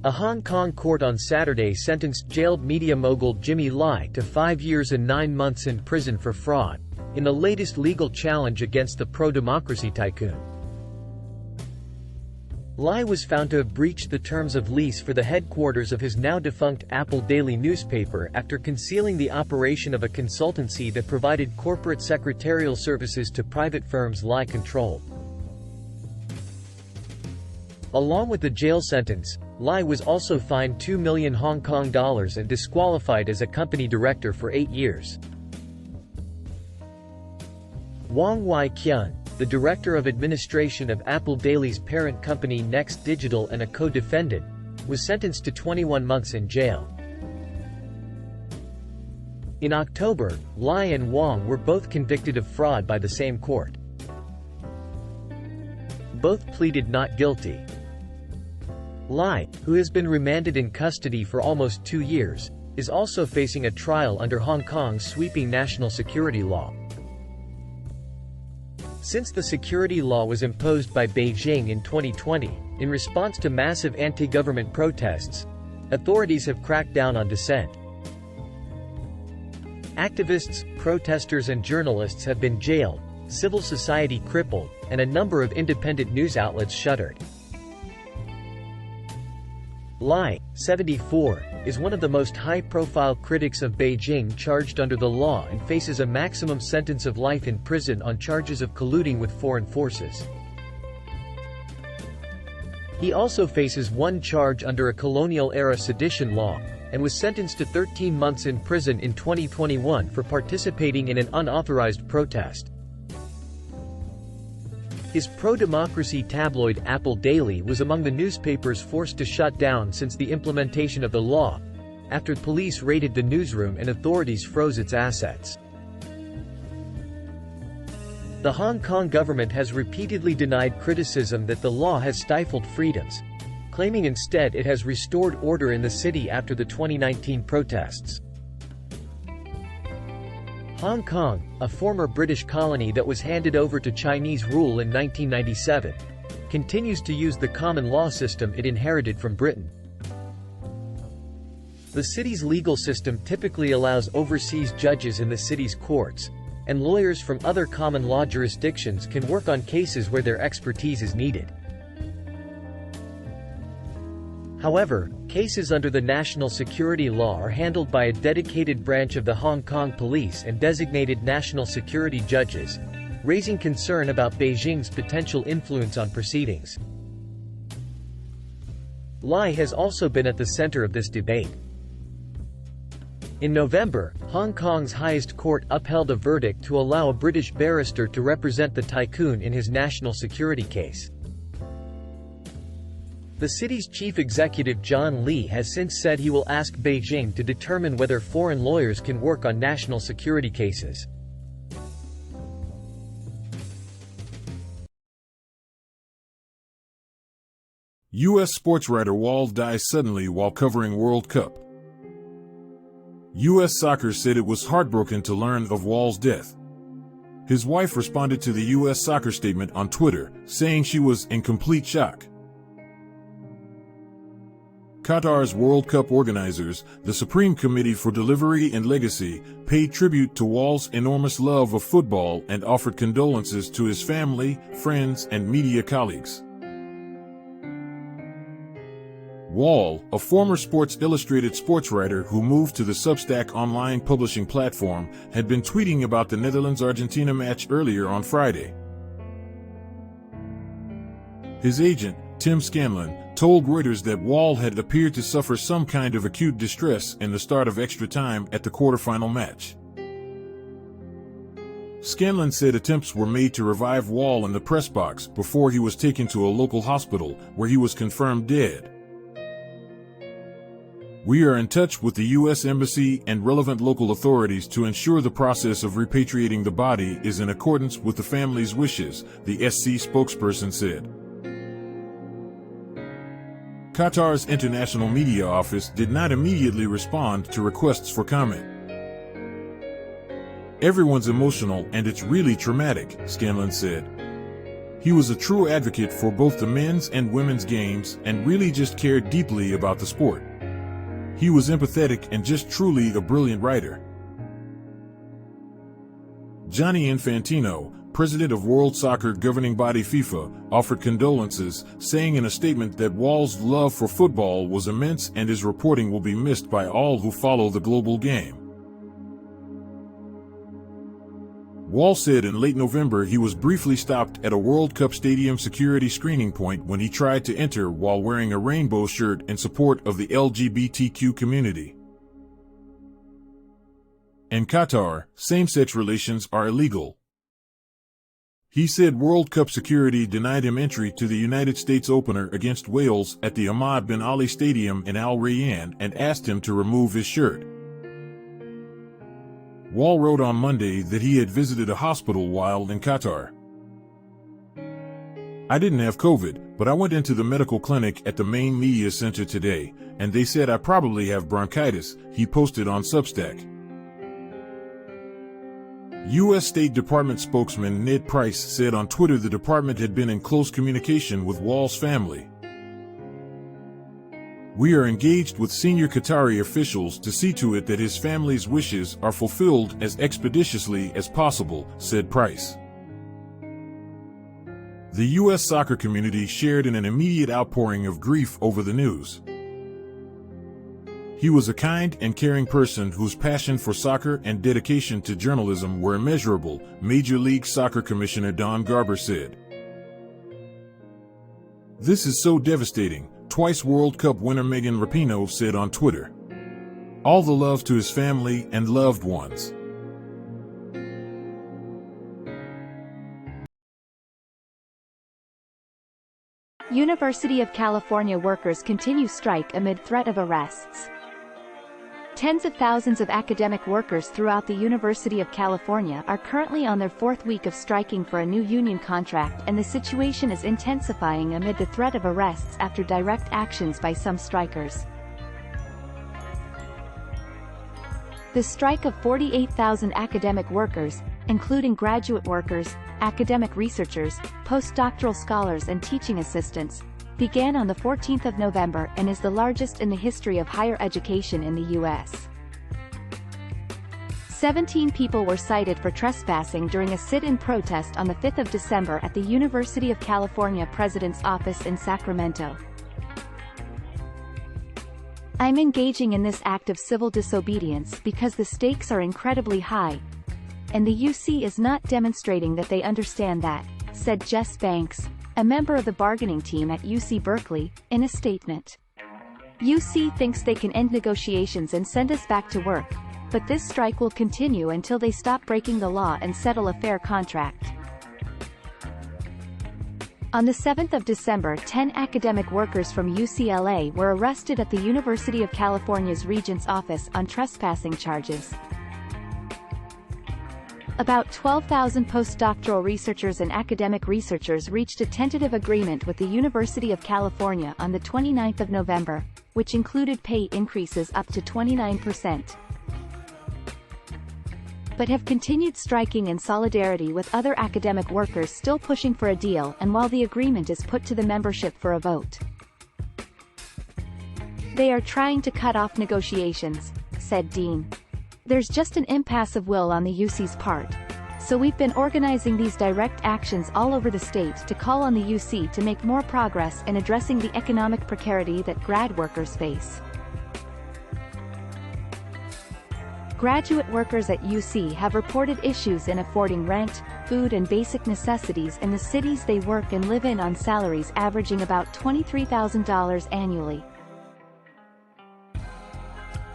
A Hong Kong court on Saturday sentenced jailed media mogul Jimmy Lai to 5 years and 9 months in prison for fraud, in the latest legal challenge against the pro-democracy tycoon. Lai was found to have breached the terms of lease for the headquarters of his now-defunct Apple Daily newspaper after concealing the operation of a consultancy that provided corporate secretarial services to private firms Lai controlled. Along with the jail sentence, Lai was also fined 2 million Hong Kong dollars and disqualified as a company director for 8 years. Wang Wai-kyun, the director of administration of Apple Daily's parent company Next Digital and a co-defendant, was sentenced to 21 months in jail. In October, Lai and Wang were both convicted of fraud by the same court. Both pleaded not guilty. Lai, who has been remanded in custody for almost 2 years, is also facing a trial under Hong Kong's sweeping national security law. Since the security law was imposed by Beijing in 2020, in response to massive anti-government protests, authorities have cracked down on dissent. Activists, protesters and journalists have been jailed, civil society crippled, and a number of independent news outlets shuttered. Lai, 74, is one of the most high-profile critics of Beijing charged under the law and faces a maximum sentence of life in prison on charges of colluding with foreign forces. He also faces one charge under a colonial-era sedition law, and was sentenced to 13 months in prison in 2021 for participating in an unauthorized protest. His pro-democracy tabloid Apple Daily was among the newspapers forced to shut down since the implementation of the law, after police raided the newsroom and authorities froze its assets. The Hong Kong government has repeatedly denied criticism that the law has stifled freedoms, claiming instead it has restored order in the city after the 2019 protests. Hong Kong, a former British colony that was handed over to Chinese rule in 1997, continues to use the common law system it inherited from Britain. The city's legal system typically allows overseas judges in the city's courts, and lawyers from other common law jurisdictions can work on cases where their expertise is needed. However, cases under the national security law are handled by a dedicated branch of the Hong Kong police and designated national security judges, raising concern about Beijing's potential influence on proceedings. Lai has also been at the center of this debate. In November, Hong Kong's highest court upheld a verdict to allow a British barrister to represent the tycoon in his national security case. The city's chief executive John Lee has since said he will ask Beijing to determine whether foreign lawyers can work on national security cases. U.S. sports writer Wahl dies suddenly while covering World Cup. U.S. Soccer said it was heartbroken to learn of Wahl's death. His wife responded to the U.S. Soccer statement on Twitter, saying she was in complete shock. Qatar's World Cup organizers, the Supreme Committee for Delivery and Legacy, paid tribute to Wahl's enormous love of football and offered condolences to his family, friends, and media colleagues. Wahl, a former Sports Illustrated sportswriter who moved to the Substack online publishing platform, had been tweeting about the Netherlands-Argentina match earlier on Friday. His agent, Tim Scanlon, told Reuters that Wahl had appeared to suffer some kind of acute distress in the start of extra time at the quarterfinal match. Scanlon said attempts were made to revive Wahl in the press box before he was taken to a local hospital, where he was confirmed dead. "We are in touch with the U.S. Embassy and relevant local authorities to ensure the process of repatriating the body is in accordance with the family's wishes," the SC spokesperson said. Qatar's International Media Office did not immediately respond to requests for comment. "Everyone's emotional and it's really traumatic," Scanlon said. He was a true advocate for both the men's and women's games and really just cared deeply about the sport. He was empathetic and just truly a brilliant writer. Gianni Infantino, president of World Soccer governing body FIFA, offered condolences, saying in a statement that Wahl's love for football was immense and his reporting will be missed by all who follow the global game. Wahl said in late November he was briefly stopped at a World Cup stadium security screening point when he tried to enter while wearing a rainbow shirt in support of the LGBTQ community. In Qatar, same-sex relations are illegal. He said World Cup security denied him entry to the United States opener against Wales at the Ahmad bin Ali Stadium in Al Rayyan and asked him to remove his shirt. Wahl wrote on Monday that he had visited a hospital while in Qatar. "I didn't have COVID, but I went into the medical clinic at the main media center today, and they said I probably have bronchitis," he posted on Substack. U.S. State Department spokesman Ned Price said on Twitter the department had been in close communication with Wahl's family. "We are engaged with senior Qatari officials to see to it that his family's wishes are fulfilled as expeditiously as possible," said Price. The U.S. soccer community shared in an immediate outpouring of grief over the news. He was a kind and caring person whose passion for soccer and dedication to journalism were immeasurable, Major League Soccer Commissioner Don Garber said. "This is so devastating," twice World Cup winner Megan Rapinoe said on Twitter. "All the love to his family and loved ones." University of California workers continue strike amid threat of arrests. Tens of thousands of academic workers throughout the University of California are currently on their fourth week of striking for a new union contract, and the situation is intensifying amid the threat of arrests after direct actions by some strikers. The strike of 48,000 academic workers, including graduate workers, academic researchers, postdoctoral scholars and teaching assistants, began on the 14th of November and is the largest in the history of higher education in the U.S. 17 people were cited for trespassing during a sit-in protest on the 5th of December at the University of California President's office in Sacramento. "I'm engaging in this act of civil disobedience because the stakes are incredibly high, and the UC is not demonstrating that they understand that," said Jess Banks, a member of the bargaining team at UC Berkeley, in a statement. "UC thinks they can end negotiations and send us back to work, but this strike will continue until they stop breaking the law and settle a fair contract." On the 7th of December, 10 academic workers from UCLA were arrested at the University of California's Regents office on trespassing charges. About 12,000 postdoctoral researchers and academic researchers reached a tentative agreement with the University of California on the 29th of November, which included pay increases up to 29%. But have continued striking in solidarity with other academic workers still pushing for a deal, and while the agreement is put to the membership for a vote. "They are trying to cut off negotiations," said Dean. "There's just an impasse of will on the UC's part. So we've been organizing these direct actions all over the state to call on the UC to make more progress in addressing the economic precarity that grad workers face." Graduate workers at UC have reported issues in affording rent, food and basic necessities in the cities they work and live in on salaries averaging about $23,000 annually.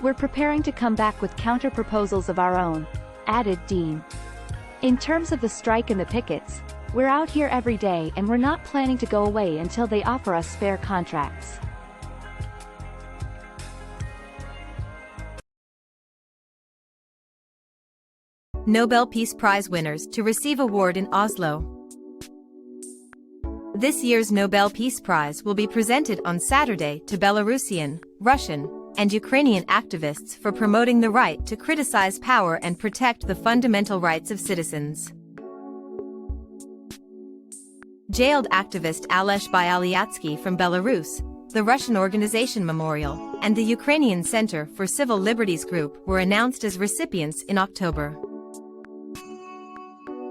"We're preparing to come back with counter-proposals of our own," added Dean. "In terms of the strike and the pickets, we're out here every day and we're not planning to go away until they offer us fair contracts." Nobel Peace Prize winners to receive award in Oslo. This year's Nobel Peace Prize will be presented on Saturday to Belarusian, Russian, and Ukrainian activists for promoting the right to criticize power and protect the fundamental rights of citizens. Jailed activist Ales Bialiatski from Belarus, the Russian organization Memorial, and the Ukrainian Center for Civil Liberties Group were announced as recipients in October.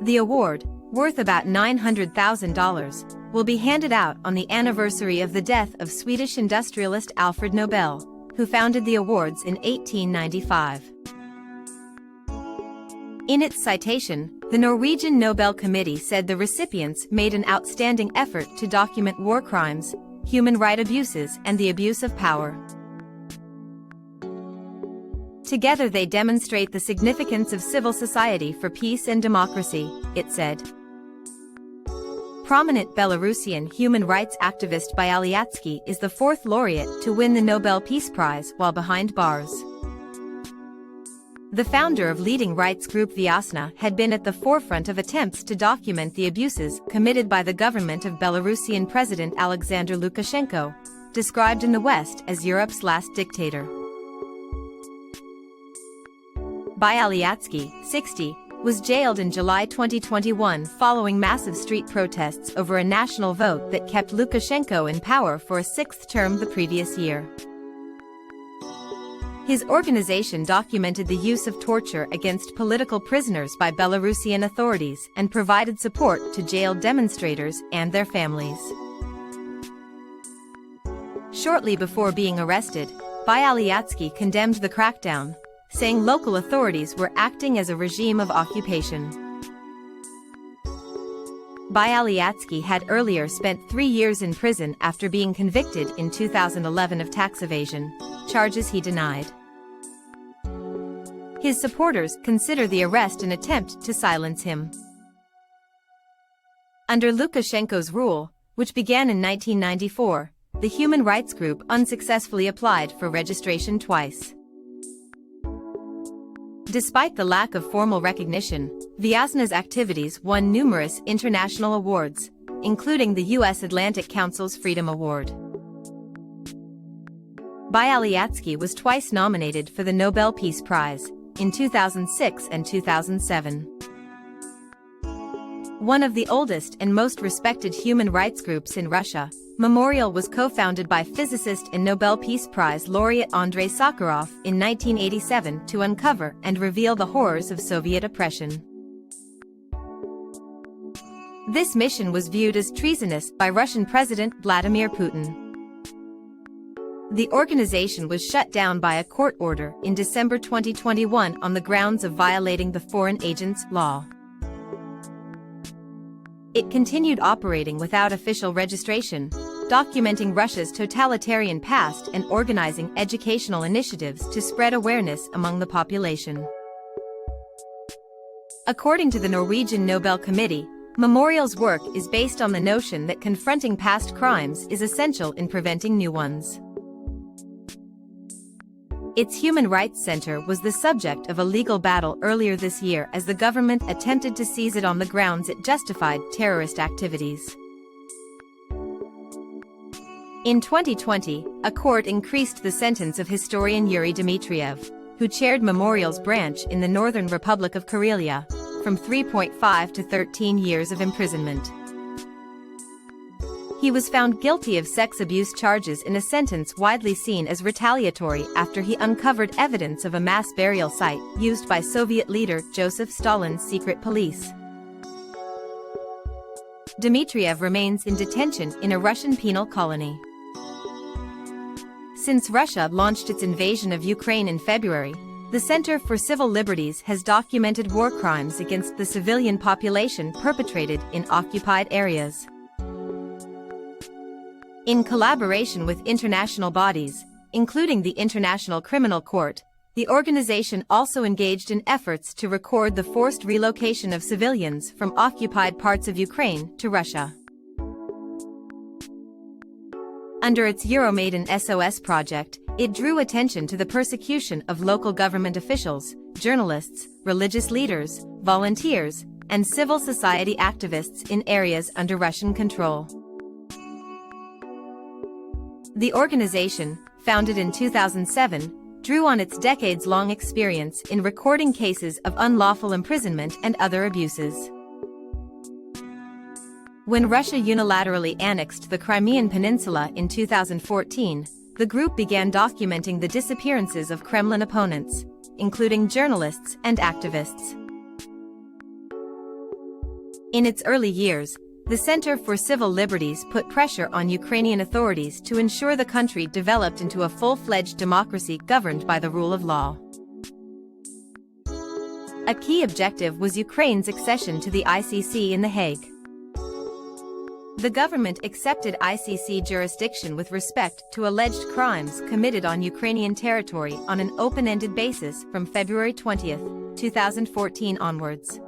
The award, worth about $900,000, will be handed out on the anniversary of the death of Swedish industrialist Alfred Nobel, who founded the awards in 1895. In its citation, the Norwegian Nobel Committee said the recipients made an outstanding effort to document war crimes, human rights abuses, and the abuse of power. Together they demonstrate the significance of civil society for peace and democracy, it said. Prominent Belarusian human rights activist Bialiatski is the fourth laureate to win the Nobel Peace Prize while behind bars. The founder of leading rights group Viasna had been at the forefront of attempts to document the abuses committed by the government of Belarusian President Alexander Lukashenko, described in the West as Europe's last dictator. Bialiatski, 60, was jailed in July 2021 following massive street protests over a national vote that kept Lukashenko in power for a sixth term the previous year. His organization documented the use of torture against political prisoners by Belarusian authorities and provided support to jailed demonstrators and their families. Shortly before being arrested, Bialiatski condemned the crackdown, saying local authorities were acting as a regime of occupation. Bialiatski had earlier spent 3 years in prison after being convicted in 2011 of tax evasion, charges he denied. His supporters consider the arrest an attempt to silence him. Under Lukashenko's rule, which began in 1994, the human rights group unsuccessfully applied for registration twice. Despite the lack of formal recognition, Viasna's activities won numerous international awards, including the U.S. Atlantic Council's Freedom Award. Bialiatski was twice nominated for the Nobel Peace Prize, in 2006 and 2007. One of the oldest and most respected human rights groups in Russia, Memorial was co-founded by physicist and Nobel Peace Prize laureate Andrei Sakharov in 1987 to uncover and reveal the horrors of Soviet oppression. This mission was viewed as treasonous by Russian President Vladimir Putin. The organization was shut down by a court order in December 2021 on the grounds of violating the Foreign Agents Law. It continued operating without official registration, documenting Russia's totalitarian past and organizing educational initiatives to spread awareness among the population. According to the Norwegian Nobel Committee, Memorial's work is based on the notion that confronting past crimes is essential in preventing new ones. Its Human Rights Center was the subject of a legal battle earlier this year as the government attempted to seize it on the grounds it justified terrorist activities. In 2020, a court increased the sentence of historian Yuri Dmitriev, who chaired Memorial's branch in the Northern Republic of Karelia, from 3.5 to 13 years of imprisonment. He was found guilty of sex abuse charges in a sentence widely seen as retaliatory after he uncovered evidence of a mass burial site used by Soviet leader Joseph Stalin's secret police. Dmitriev remains in detention in a Russian penal colony. Since Russia launched its invasion of Ukraine in February, the Center for Civil Liberties has documented war crimes against the civilian population perpetrated in occupied areas. In collaboration with international bodies, including the International Criminal Court, the organization also engaged in efforts to record the forced relocation of civilians from occupied parts of Ukraine to Russia. Under its Euromaidan SOS project, it drew attention to the persecution of local government officials, journalists, religious leaders, volunteers, and civil society activists in areas under Russian control. The organization, founded in 2007, drew on its decades-long experience in recording cases of unlawful imprisonment and other abuses. When Russia unilaterally annexed the Crimean Peninsula in 2014, the group began documenting the disappearances of Kremlin opponents, including journalists and activists. In its early years, the Center for Civil Liberties put pressure on Ukrainian authorities to ensure the country developed into a full-fledged democracy governed by the rule of law. A key objective was Ukraine's accession to the ICC in The Hague. The government accepted ICC jurisdiction with respect to alleged crimes committed on Ukrainian territory on an open-ended basis from February 20, 2014 onwards.